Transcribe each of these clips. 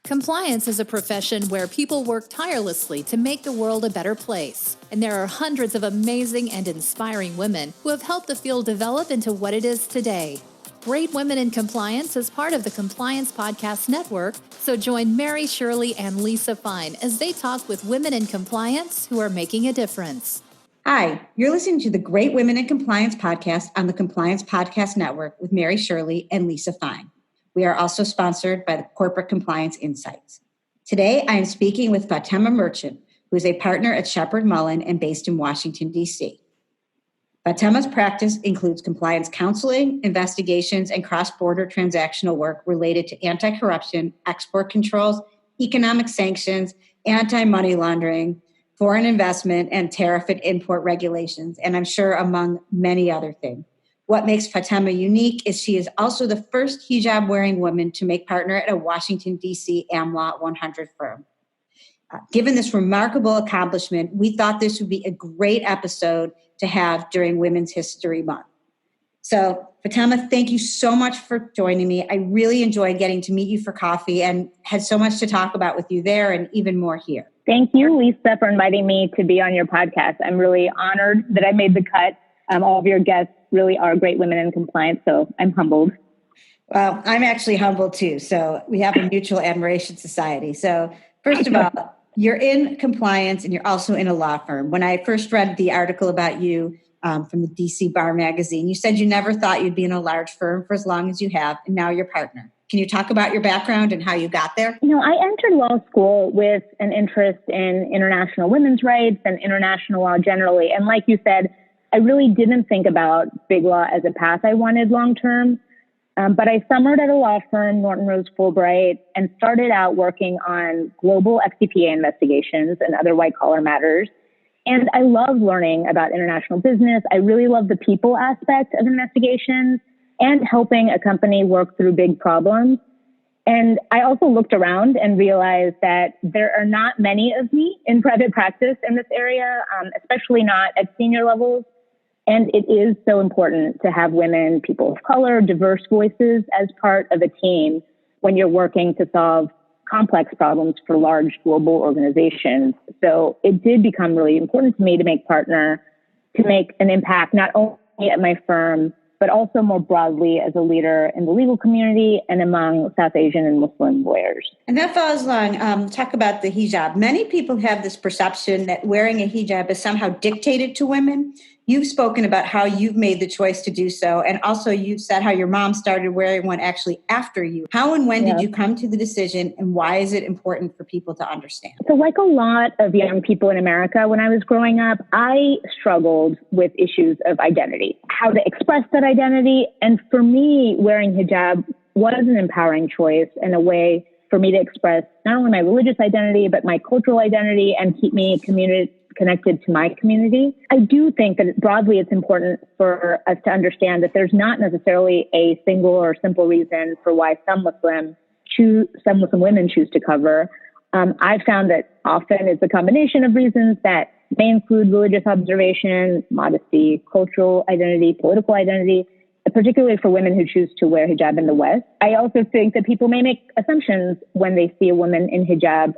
Compliance is a profession where people work tirelessly to make the world a better place. And there are hundreds of amazing and inspiring women who have helped the field develop into what it is today. Great Women in Compliance is part of the Compliance Podcast Network, so join Mary Shirley and Lisa Fine as they talk with women in compliance who are making a difference. Hi, you're listening to the Great Women in Compliance podcast on the Compliance Podcast Network with Mary Shirley and Lisa Fine. We are also sponsored by the Corporate Compliance Insights. Today, I am speaking with Fatema Merchant, who is a partner at Shepherd Mullen and based in Washington, D.C. Fatema's practice includes compliance counseling, investigations, and cross-border transactional work related to anti-corruption, export controls, economic sanctions, anti-money laundering, foreign investment, and tariff and import regulations, and I'm sure among many other things. What makes Fatema unique is she is also the first hijab-wearing woman to make partner at a Washington, D.C. AmLaw 100 firm. Given this remarkable accomplishment, we thought this would be a great episode to have during Women's History Month. So, Fatema, thank you so much for joining me. I really enjoyed getting to meet you for coffee and had so much to talk about with you there and even more here. Thank you, Lisa, for inviting me to be on your podcast. I'm really honored that I made the cut. All of your guests really are great women in compliance, so I'm humbled. Well, I'm actually humbled too. So we have a mutual admiration society. So first of all, you're in compliance and you're also in a law firm. When I first read the article about you from the DC Bar magazine, you said you never thought you'd be in a large firm for as long as you have, and now you're partner. Can you talk about your background and how you got there? I entered law school with an interest in international women's rights and international law generally. And like you said, I really didn't think about big law as a path I wanted long-term. But I summered at a law firm, Norton Rose Fulbright, and started out working on global FCPA investigations and other white-collar matters. And I love learning about international business. I really love the people aspect of investigations and helping a company work through big problems. And I also looked around and realized that there are not many of me in private practice in this area, especially not at senior levels. And it is so important to have women, people of color, diverse voices as part of a team when you're working to solve complex problems for large global organizations. So it did become really important to me to make partner, to make an impact not only at my firm, but also more broadly as a leader in the legal community and among South Asian and Muslim lawyers. And that follows along, talk about the hijab. Many people have this perception that wearing a hijab is somehow dictated to women. You've spoken about how you've made the choice to do so. And also you've said how your mom started wearing one actually after you. How and when did you come to the decision, and why is it important for people to understand? So like a lot of young people in America, when I was growing up, I struggled with issues of identity, how to express that identity. And for me, wearing hijab was an empowering choice and a way for me to express not only my religious identity, but my cultural identity and keep me connected to my community. I do think that broadly it's important for us to understand that there's not necessarily a single or simple reason for why some Muslim women choose to cover. I've found that often it's a combination of reasons that may include religious observation, modesty, cultural identity, political identity, particularly for women who choose to wear hijab in the West. I also think that people may make assumptions when they see a woman in hijab,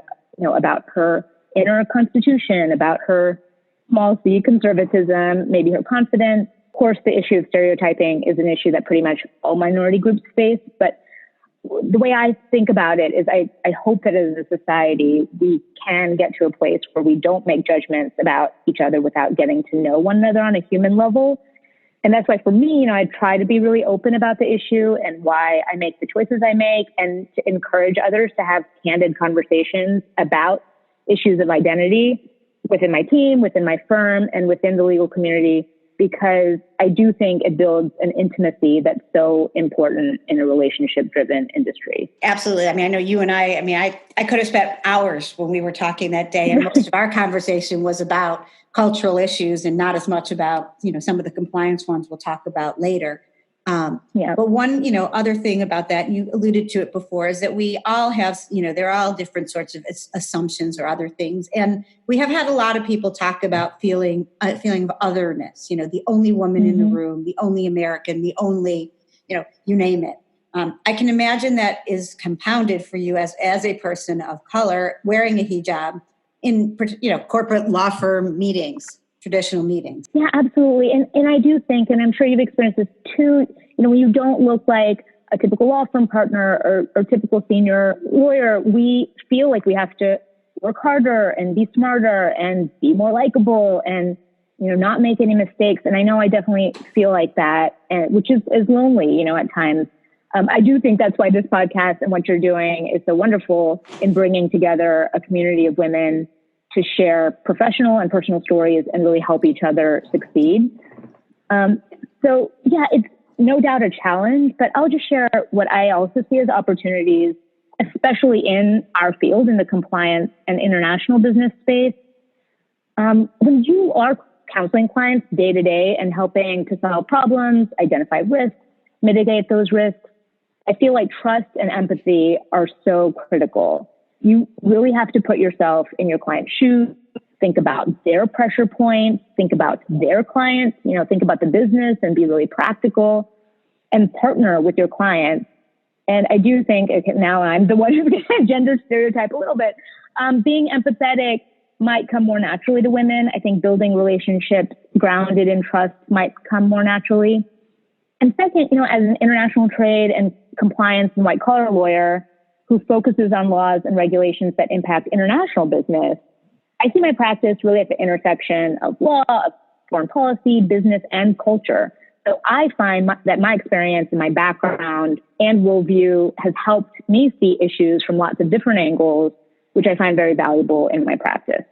about her inner constitution, about her small c conservatism, maybe her confidence. Of course, the issue of stereotyping is an issue that pretty much all minority groups face. But the way I think about it is I hope that as a society, we can get to a place where we don't make judgments about each other without getting to know one another on a human level. And that's why for me, I try to be really open about the issue and why I make the choices I make, and to encourage others to have candid conversations about issues of identity within my team, within my firm, and within the legal community, because I do think it builds an intimacy that's so important in a relationship-driven industry. Absolutely. I know you and I could have spent hours when we were talking that day, and most of our conversation was about cultural issues and not as much about, some of the compliance ones we'll talk about later. But one, other thing about that, you alluded to it before, is that we all have, there are all different sorts of assumptions or other things. And we have had a lot of people talk about feeling of otherness, the only woman in the room, the only American, the only, you name it. I can imagine that is compounded for you as a person of color wearing a hijab in, corporate law firm meetings, traditional meetings. Yeah, absolutely. And I do think, and I'm sure you've experienced this too, when you don't look like a typical law firm partner or typical senior lawyer, we feel like we have to work harder and be smarter and be more likable and, not make any mistakes. And I know I definitely feel like that, which is lonely, at times. I do think that's why this podcast and what you're doing is so wonderful in bringing together a community of women to share professional and personal stories and really help each other succeed. So yeah, it's no doubt a challenge, but I'll just share what I also see as opportunities, especially in our field, in the compliance and international business space. When you are counseling clients day to day and helping to solve problems, identify risks, mitigate those risks, I feel like trust and empathy are so critical. You really have to put yourself in your client's shoes, think about their pressure points, think about their clients, think about the business and be really practical and partner with your clients. And I do think, now I'm the one who's going to gender stereotype a little bit, being empathetic might come more naturally to women. I think building relationships grounded in trust might come more naturally. And second, as an international trade and compliance and white collar lawyer who focuses on laws and regulations that impact international business, I see my practice really at the intersection of law, of foreign policy, business, and culture. So I find that my experience and my background and worldview has helped me see issues from lots of different angles, which I find very valuable in my practice.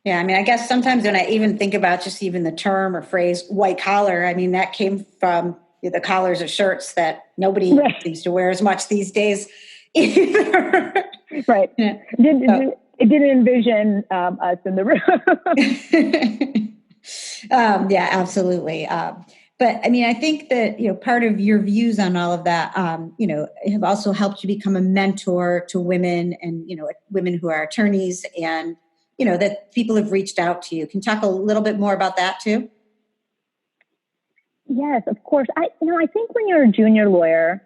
Yeah, I guess sometimes when I even think about just even the term or phrase white collar, that came from the collars of shirts that nobody seems to wear as much these days either. Right. Yeah. It didn't envision us in the room. Yeah, absolutely. But I think that, part of your views on all of that, have also helped you become a mentor to women and, women who are attorneys and, that people have reached out to you. Can you talk a little bit more about that too? Yes, of course. I think when you're a junior lawyer,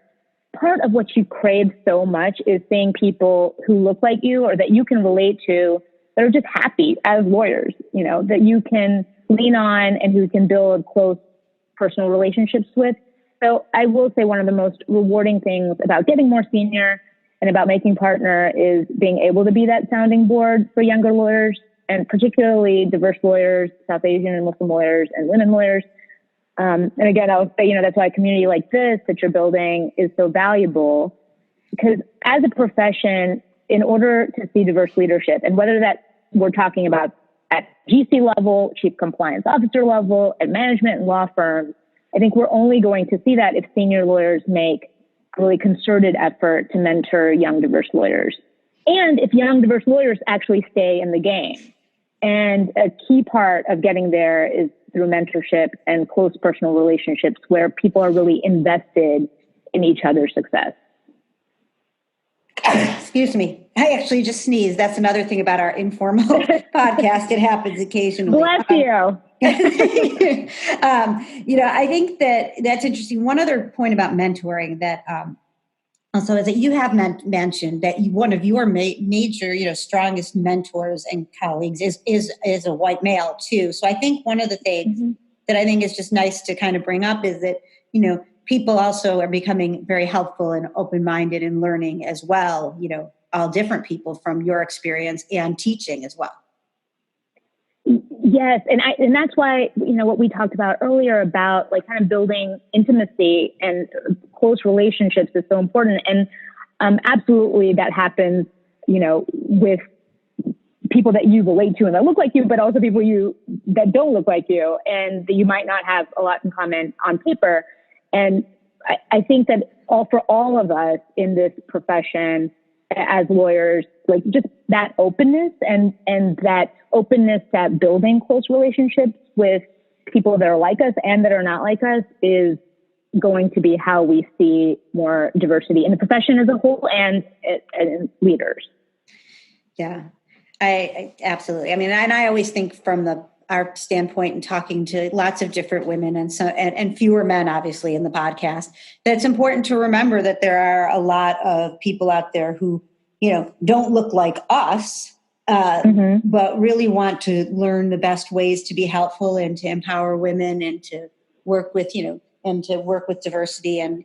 part of what you crave so much is seeing people who look like you or that you can relate to that are just happy as lawyers, that you can lean on and who can build close personal relationships with. So I will say one of the most rewarding things about getting more senior and about making partner is being able to be that sounding board for younger lawyers and particularly diverse lawyers, South Asian and Muslim lawyers and women lawyers. And again, I'll say, that's why a community like this that you're building is so valuable because as a profession, in order to see diverse leadership and whether that we're talking about at GC level, chief compliance officer level, at management and law firms, I think we're only going to see that if senior lawyers make a really concerted effort to mentor young diverse lawyers. And if young diverse lawyers actually stay in the game. And a key part of getting there is through mentorship and close personal relationships where people are really invested in each other's success. Excuse me. I actually just sneezed. That's another thing about our informal podcast. It happens occasionally. Bless you. I think that's interesting. One other point about mentoring that also is that you have mentioned that one of your major, strongest mentors and colleagues is a white male too. So I think one of the things that I think is just nice to kind of bring up is that, people also are becoming very helpful and open-minded and learning as well, all different people from your experience and teaching as well. Yes. And that's why, what we talked about earlier about like kind of building intimacy and close relationships is so important. And absolutely that happens, with people that you relate to and that look like you, but also people that don't look like you and that you might not have a lot in common on paper. And I think that for all of us in this profession as lawyers, like just that openness and that openness to building close relationships with people that are like us and that are not like us is going to be how we see more diversity in the profession as a whole and leaders. Yeah, I absolutely. And I always think from the our standpoint and talking to lots of different women and fewer men, obviously, in the podcast, that it's important to remember that there are a lot of people out there who, don't look like us, but really want to learn the best ways to be helpful and to empower women and to work with, and to work with diversity. And,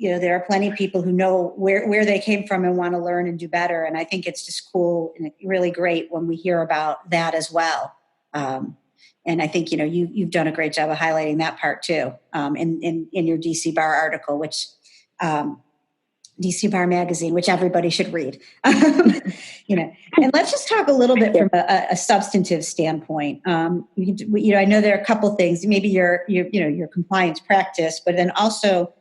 there are plenty of people who know where they came from and want to learn and do better. And I think it's just cool and really great when we hear about that as well. And I think, you've done a great job of highlighting that part too, in your DC Bar article, which, DC Bar Magazine, which everybody should read. And let's just talk a little bit from a substantive standpoint. I know there are a couple things, maybe your compliance practice, but then also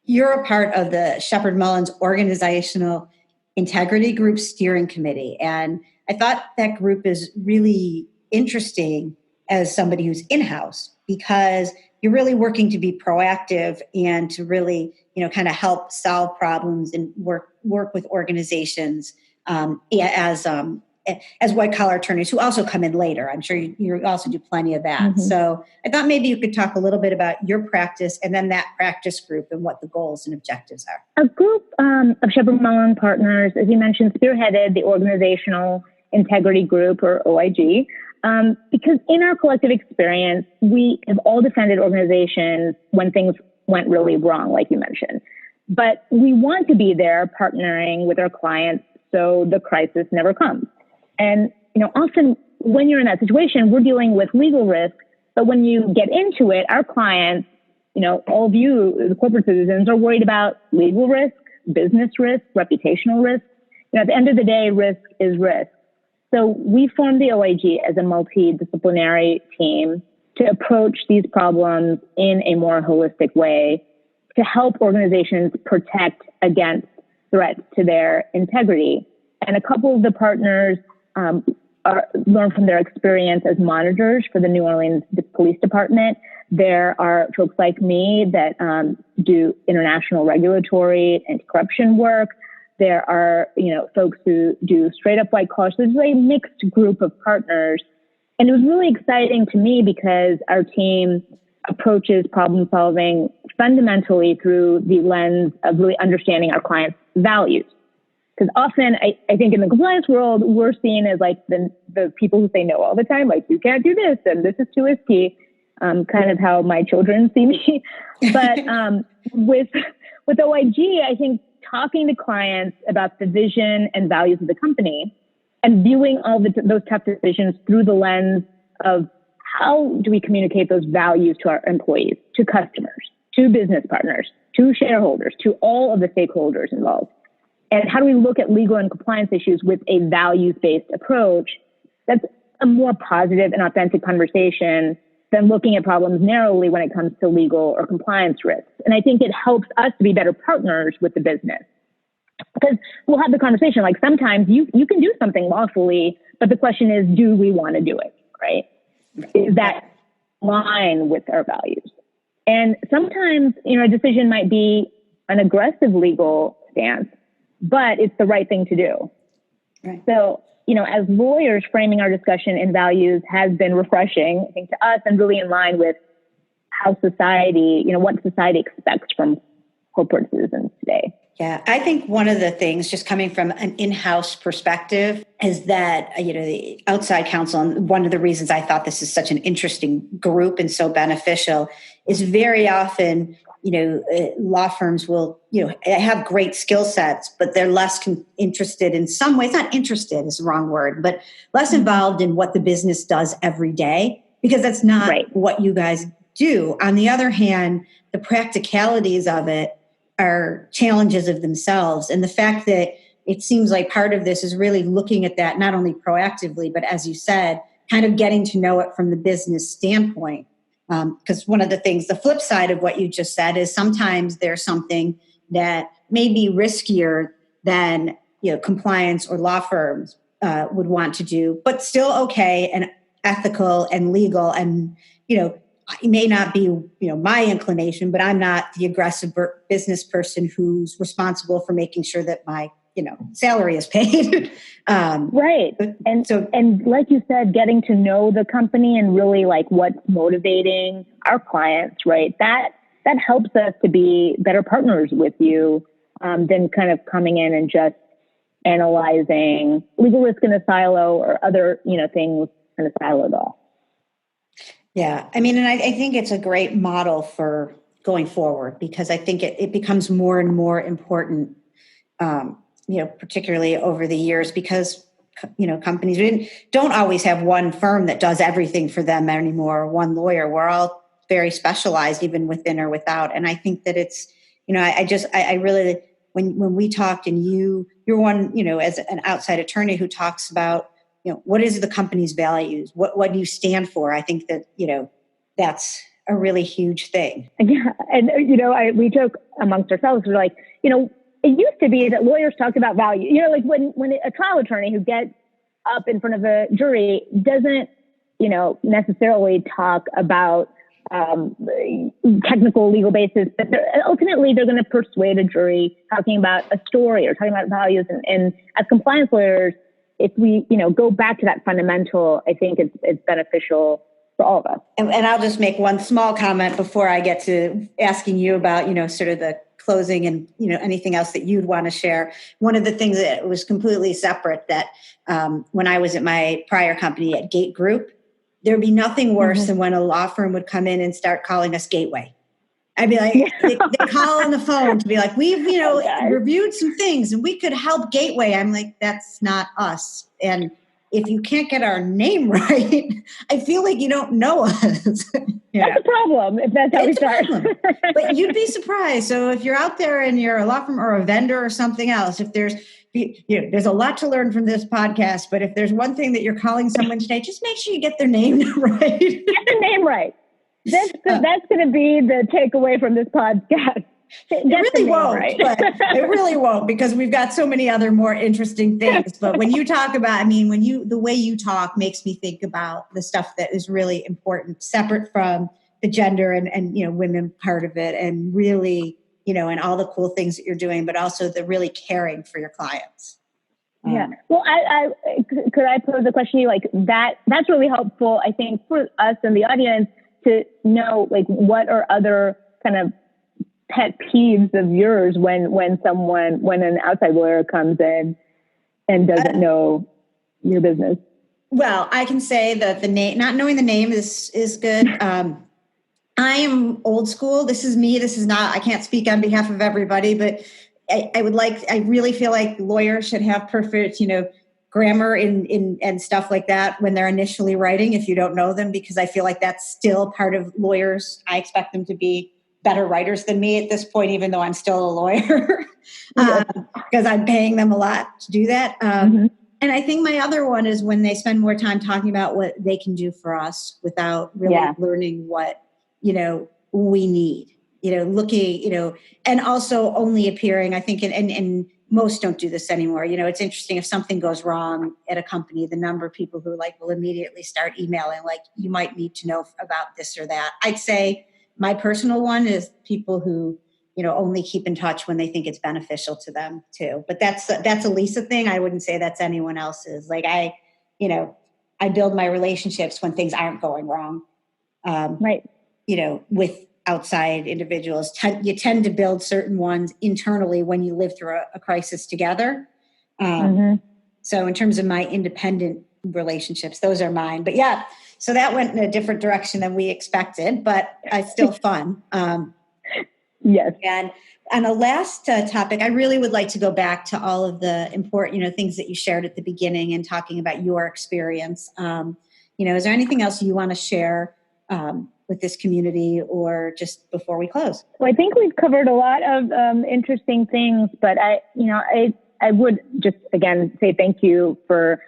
you're a part of the Shepherd Mullins Organizational Integrity Group Steering Committee. And I thought that group is really interesting as somebody who's in-house, because you're really working to be proactive and to really, kind of help solve problems and work with organizations as white collar attorneys who also come in later. I'm sure you also do plenty of that. Mm-hmm. So I thought maybe you could talk a little bit about your practice and then that practice group and what the goals and objectives are. A group of Shepherd Mullins partners, as you mentioned, spearheaded the Organizational Integrity Group, or OIG, because in our collective experience, we have all defended organizations when things went really wrong, like you mentioned. But we want to be there partnering with our clients so the crisis never comes. And, often when you're in that situation, we're dealing with legal risk, but when you get into it, our clients, all of you, the corporate citizens, are worried about legal risk, business risk, reputational risk. At the end of the day, risk is risk. So we formed the OIG as a multidisciplinary team to approach these problems in a more holistic way to help organizations protect against threats to their integrity. And a couple of the partners learn from their experience as monitors for the New Orleans Police Department. There are folks like me that do international regulatory and corruption work. There are, folks who do straight up white collar. So there's a mixed group of partners. And it was really exciting to me because our team approaches problem solving fundamentally through the lens of really understanding our clients' values. Because often I think in the compliance world, we're seen as like the people who say no all the time, like you can't do this and this is too risky, kind of how my children see me. But with OIG, I think talking to clients about the vision and values of the company and viewing all those tough decisions through the lens of how do we communicate those values to our employees, to customers, to business partners, to shareholders, to all of the stakeholders involved. And how do we look at legal and compliance issues with a values-based approach? That's a more positive and authentic conversation than looking at problems narrowly when it comes to legal or compliance risks. And I think it helps us to be better partners with the business. Because we'll have the conversation, like sometimes you can do something lawfully, but the question is, do we want to do it, right? Is that in line with our values? And sometimes, a decision might be an aggressive legal stance, but it's the right thing to do. Right. So, as lawyers, framing our discussion in values has been refreshing, I think, to us and really in line with how society, what society expects from corporate citizens today. Yeah, I think one of the things, just coming from an in-house perspective, is that, the outside counsel, and one of the reasons I thought this is such an interesting group and so beneficial is very often, law firms will, have great skill sets, but they're less interested in some ways, not interested is the wrong word, but less involved in what the business does every day, because that's not what you guys do. On the other hand, the practicalities of it are challenges of themselves. And the fact that it seems like part of this is really looking at that, not only proactively, but as you said, kind of getting to know it from the business standpoint. Because one of the things, the flip side of what you just said is sometimes there's something that may be riskier than, compliance or law firms would want to do, but still okay and ethical and legal. And, it may not be, my inclination, but I'm not the aggressive business person who's responsible for making sure that my salary is paid. Right. And like you said, getting to know the company and really like what's motivating our clients, right? That helps us to be better partners with you than kind of coming in and just analyzing legal risk in a silo or other, things in a siloed off. Yeah. I mean, and I think it's a great model for going forward, because I think it becomes more and more important, particularly over the years, because, companies don't always have one firm that does everything for them anymore, one lawyer. We're all very specialized, even within or without. And I think that it's, I really, when we talked, and you're one, as an outside attorney who talks about, what is the company's values? What do you stand for? I think that, that's a really huge thing. Yeah. And, we joke amongst ourselves, we're like, it used to be that lawyers talked about value, like when a trial attorney who gets up in front of a jury doesn't, necessarily talk about technical legal basis, but ultimately they're going to persuade a jury talking about a story or talking about values. And as compliance lawyers, if we, go back to that fundamental, I think it's beneficial for all of us. And I'll just make one small comment before I get to asking you about, sort of the closing and, anything else that you'd want to share. One of the things that was completely separate that when I was at my prior company at Gate Group, there'd be nothing worse than when a law firm would come in and start calling us Gateway. I'd be like, they call on the phone to be like, we've, reviewed some things and we could help Gateway. I'm like, that's not us. And if you can't get our name right, I feel like you don't know us. Yeah. That's a problem if that's how we start. But you'd be surprised. So if you're out there and you're a law firm or a vendor or something else, if there's a lot to learn from this podcast, but if there's one thing that you're calling someone today, just make sure you get their name right. Get the name right. That's going to be the takeaway from this podcast. It really won't, right? But it really won't, because we've got so many other more interesting things. But when you talk about, the way you talk makes me think about the stuff that is really important, separate from the gender and women part of it, and really, and all the cool things that you're doing, but also the really caring for your clients. Yeah. Well, could I pose a question to you? Like that's really helpful, I think, for us and the audience to know, like, what are other kind of pet peeves of yours when an outside lawyer comes in and doesn't know your business? Well, I can say that the name, not knowing the name is good. I am old school. This is me. This is not, I can't speak on behalf of everybody, but I really feel like lawyers should have perfect, grammar and stuff like that when they're initially writing, if you don't know them, because I feel like that's still part of lawyers. I expect them to be better writers than me at this point, even though I'm still a lawyer, because I'm paying them a lot to do that. And I think my other one is when they spend more time talking about what they can do for us without really learning what, we need, looking, and also only appearing, I think, and most don't do this anymore. It's interesting, if something goes wrong at a company, the number of people who will immediately start emailing, like, you might need to know about this or that. I'd say my personal one is people who, only keep in touch when they think it's beneficial to them too. But that's a Lisa thing. I wouldn't say that's anyone else's. Like I build my relationships when things aren't going wrong. Right. With outside individuals, you tend to build certain ones internally when you live through a crisis together. So in terms of my independent relationships, those are mine. But yeah, so that went in a different direction than we expected, but it's still fun. Yes. And on a last topic, I really would like to go back to all of the important, things that you shared at the beginning and talking about your experience. Is there anything else you want to share with this community, or just before we close? Well, I think we've covered a lot of interesting things, but I would just again say thank you for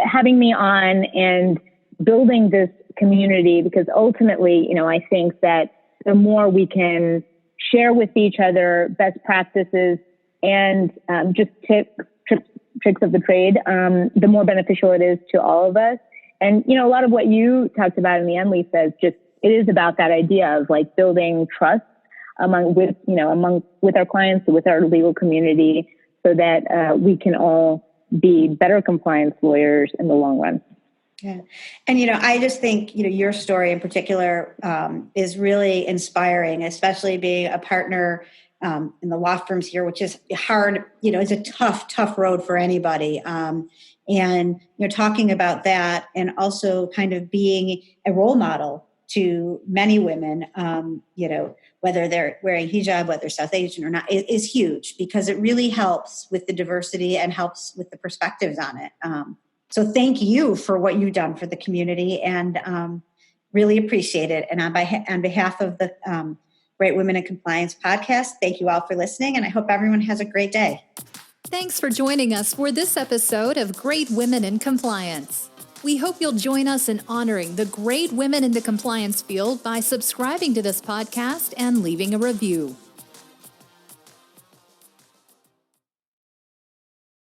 having me on and building this community, because ultimately, I think that the more we can share with each other best practices and just tricks of the trade, the more beneficial it is to all of us. And, a lot of what you talked about in the end, Lisa, is just, it is about that idea of like building trust with our clients, with our legal community, so that we can all be better compliance lawyers in the long run. Yeah. And, I just think, your story in particular is really inspiring, especially being a partner in the law firms here, which is hard, it's a tough road for anybody. And talking about that and also kind of being a role model to many women, whether they're wearing hijab, whether they're South Asian or not, is huge because it really helps with the diversity and helps with the perspectives on it. So thank you for what you've done for the community and really appreciate it. And on behalf of the Great Women in Compliance podcast, thank you all for listening. And I hope everyone has a great day. Thanks for joining us for this episode of Great Women in Compliance. We hope you'll join us in honoring the great women in the compliance field by subscribing to this podcast and leaving a review.